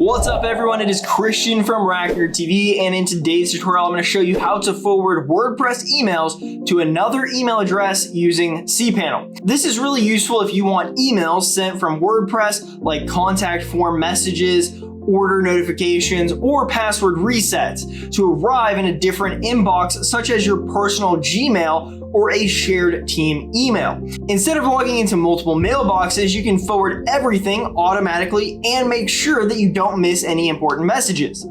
What's up everyone, it is Christian from RackNerd TV, and in today's tutorial I'm going to show you how to forward WordPress emails to another email address using cPanel. This is really useful if you want emails sent from WordPress like contact form messages, order notifications, or password resets to arrive in a different inbox such as your personal Gmail or a shared team email. Instead of logging into multiple mailboxes, you can forward everything automatically and make sure that you don't miss any important messages.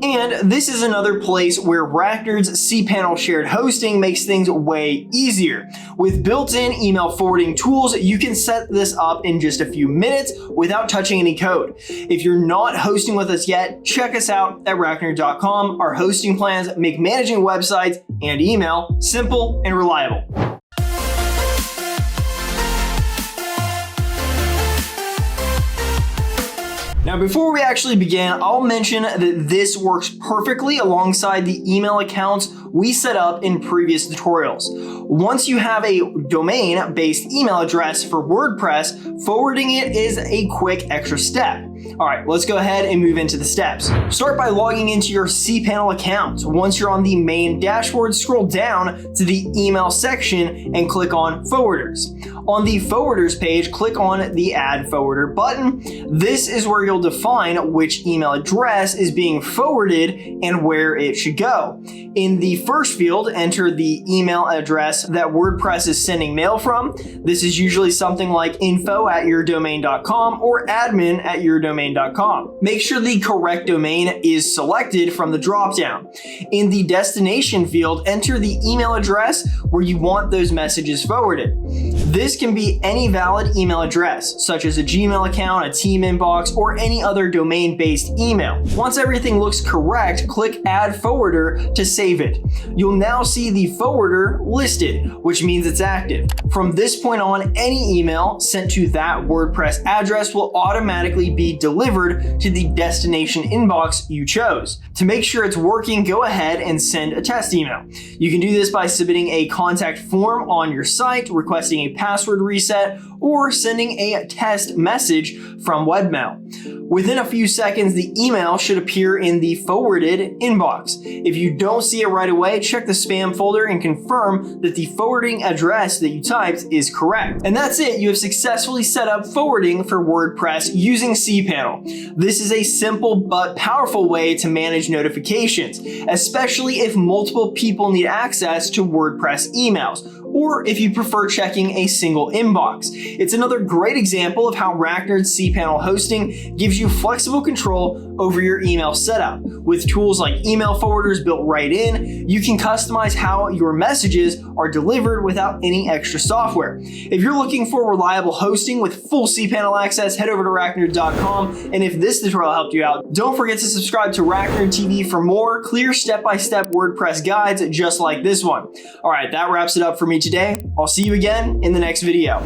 And this is another place where RackNerd's cPanel shared hosting makes things way easier. With built-in email forwarding tools, you can set this up in just a few minutes without touching any code. If you're not hosting with us yet, check us out at RackNerd.com. Our hosting plans make managing websites and email simple and reliable. Now, before we actually begin, I'll mention that this works perfectly alongside the email accounts we set up in previous tutorials. Once you have a domain-based email address for WordPress, forwarding it is a quick extra step. All right, let's go ahead and move into the steps. Start by logging into your cPanel account. Once you're on the main dashboard, scroll down to the email section and click on Forwarders. On the Forwarders page, click on the Add Forwarder button. This is where you'll define which email address is being forwarded and where it should go. In the first field, enter the email address that WordPress is sending mail from. This is usually something like info@yourdomain.com or admin@yourdomain.com. Make sure the correct domain is selected from the dropdown. In the destination field, enter the email address where you want those messages forwarded. This can be any valid email address, such as a Gmail account, a team inbox, or any other domain-based email. Once everything looks correct, click Add Forwarder to save it. You'll now see the forwarder listed, which means it's active. From this point on, any email sent to that WordPress address will automatically be delivered to the destination inbox you chose. To make sure it's working, go ahead and send a test email. You can do this by submitting a contact form on your site, requesting a password reset, or sending a test message from webmail. Within a few seconds, the email should appear in the forwarded inbox. If you don't see it right away, check the spam folder and confirm that the forwarding address that you typed is correct. And that's it. You have successfully set up forwarding for WordPress using cPanel. This is a simple but powerful way to manage notifications, especially if multiple people need access to WordPress emails, or if you prefer checking a single inbox. It's another great example of how RackNerd's cPanel hosting gives you flexible control over your email setup. With tools like email forwarders built right in, you can customize how your messages are delivered without any extra software. If you're looking for reliable hosting with full cPanel access, head over to RackNerd.com. And if this tutorial helped you out, don't forget to subscribe to RackNerd TV for more clear step-by-step WordPress guides just like this one. All right, that wraps it up for me today. I'll see you again in the next video.